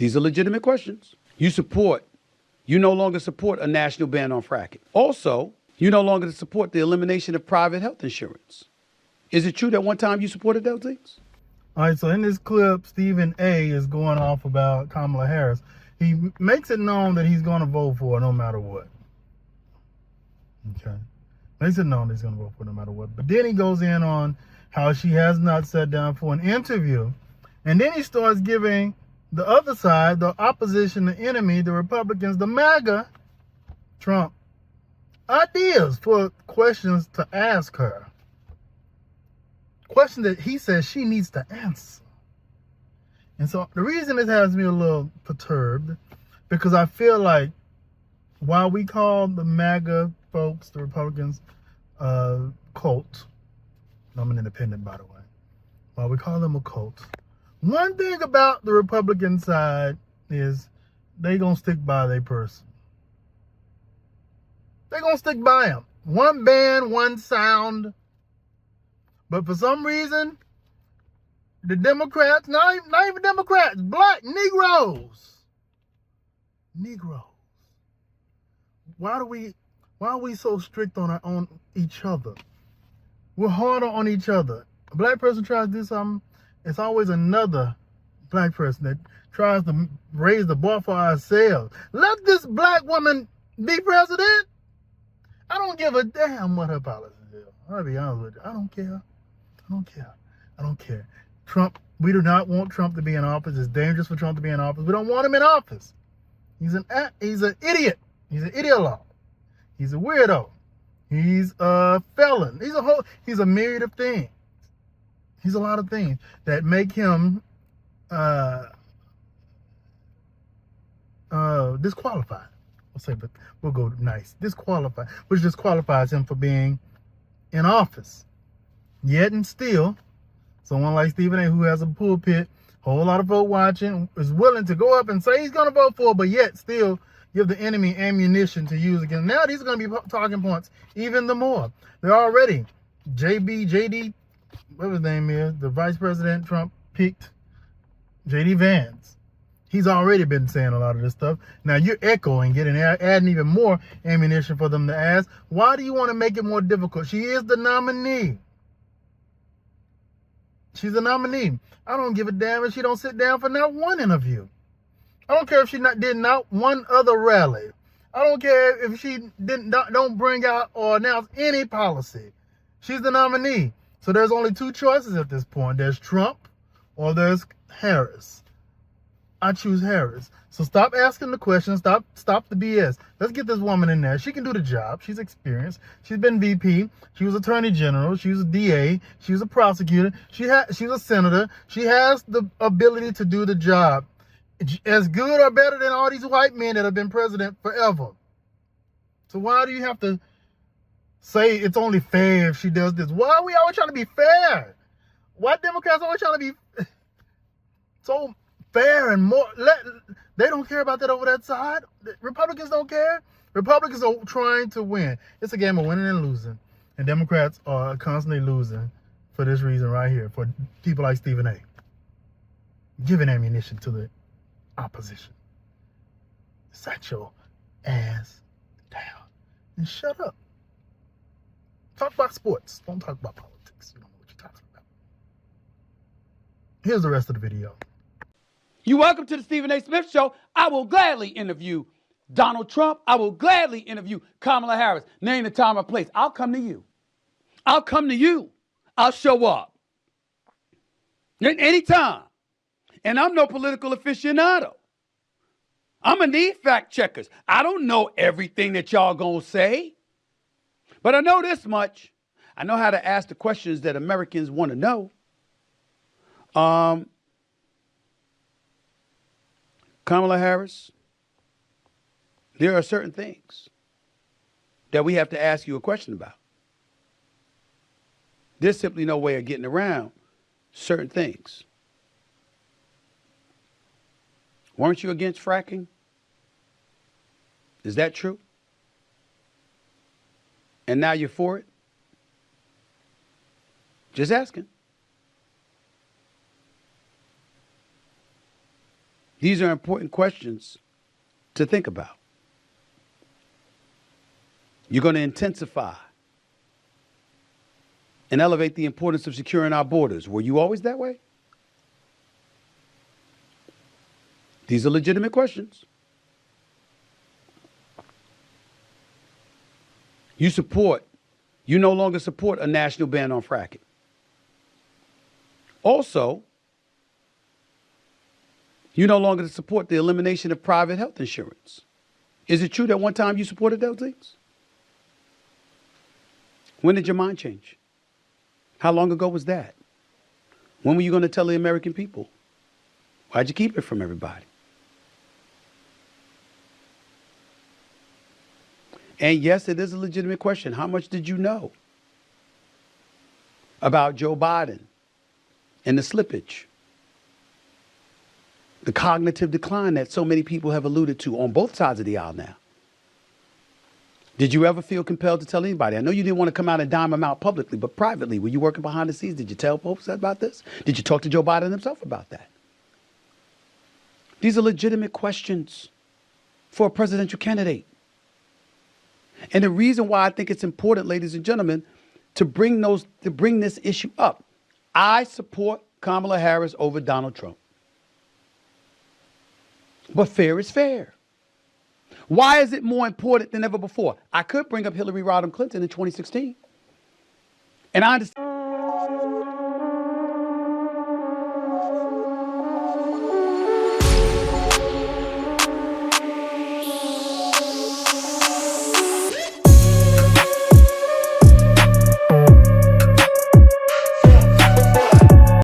These are legitimate questions. You no longer support a national ban on fracking. Also, you no longer support the elimination of private health insurance. Is it true that one time you supported those things? All right, so in this clip, Stephen A. is going off about Kamala Harris. He makes it known that he's going to vote for her no matter what. Okay. Makes it known that he's going to vote for her no matter what. But then he goes in on how she has not sat down for an interview. And then he starts giving the other side, the opposition, the enemy, the Republicans, the MAGA, Trump, ideas for questions to ask her. Question that he says she needs to answer. And so the reason this has me a little perturbed, because I feel like while we call the MAGA folks, the Republicans, cult, I'm an independent, by the way, while we call them a cult, one thing about the Republican side is they gonna stick by their person. They gonna stick by them. One band, one sound. But for some reason, the Democrats, not even Democrats, black Negroes. Why are we so strict on each other? We're harder on each other. A black person tries to do something, it's always another black person that tries to raise the bar for ourselves. Let this black woman be president. I don't give a damn what her policies are. I'll be honest with you. I don't care. Trump, we do not want Trump to be in office. It's dangerous for Trump to be in office. We don't want him in office. He's an idiot. He's an ideologue. He's a weirdo. He's a felon. He's a myriad of things. He's a lot of things that make him disqualified. I'll say, but we'll go nice. Disqualified, which disqualifies him for being in office. Yet and still, someone like Stephen A., who has a pulpit, whole lot of vote watching, is willing to go up and say he's going to vote for, but yet still give the enemy ammunition to use again. Now these are going to be talking points even the more. They're already JD, whatever his name is, the vice president Trump picked, JD Vance. He's already been saying a lot of this stuff. Now you're echoing it and adding even more ammunition for them to ask. Why do you want to make it more difficult? She is the nominee. She's the nominee. I don't give a damn if she don't sit down for not one interview. I don't care if she did not one other rally. I don't care if she don't bring out or announce any policy. She's the nominee. So there's only two choices at this point. There's Trump or there's Harris. I choose Harris. So stop asking the questions. Stop the BS. Let's get this woman in there. She can do the job. She's experienced. She's been VP. She was Attorney General. She was a DA. She was a prosecutor. She was a senator. She has the ability to do the job. As good or better than all these white men that have been president forever. So why do you have to say it's only fair if she does this? Why are we always trying to be fair? Why Democrats always trying to be so fair and more? They don't care about that over that side. Republicans don't care. Republicans are trying to win. It's a game of winning and losing. And Democrats are constantly losing for this reason right here. For people like Stephen A. Giving ammunition to the opposition. Sit your ass down and shut up. Talk about sports. Don't talk about politics. You don't know what you're talking about. Here's the rest of the video. You're welcome to the Stephen A. Smith Show. I will gladly interview Donald Trump. I will gladly interview Kamala Harris. Name the time or place. I'll come to you. I'll show up. Anytime. And I'm no political aficionado. I'm going to need fact checkers. I don't know everything that y'all going to say. But I know this much. I know how to ask the questions that Americans want to know. Kamala Harris, there are certain things that we have to ask you a question about. There's simply no way of getting around certain things. Weren't you against fracking? Is that true? And now you're for it? Just asking. These are important questions to think about. You're going to intensify and elevate the importance of securing our borders. Were you always that way? These are legitimate questions. You no longer support a national ban on fracking. Also, you no longer support the elimination of private health insurance. Is it true that one time you supported those things? When did your mind change? How long ago was that? When were you going to tell the American people? Why'd you keep it from everybody? And yes, it is a legitimate question. How much did you know about Joe Biden and the slippage, the cognitive decline that so many people have alluded to on both sides of the aisle now? Did you ever feel compelled to tell anybody? I know you didn't want to come out and dime them out publicly, but privately, were you working behind the scenes? Did you tell folks about this? Did you talk to Joe Biden himself about that? These are legitimate questions for a presidential candidate. And the reason why I think it's important, ladies and gentlemen, to bring this issue up. I support Kamala Harris over Donald Trump. But fair is fair. Why is it more important than ever before? I could bring up Hillary Rodham Clinton in 2016. And I understand.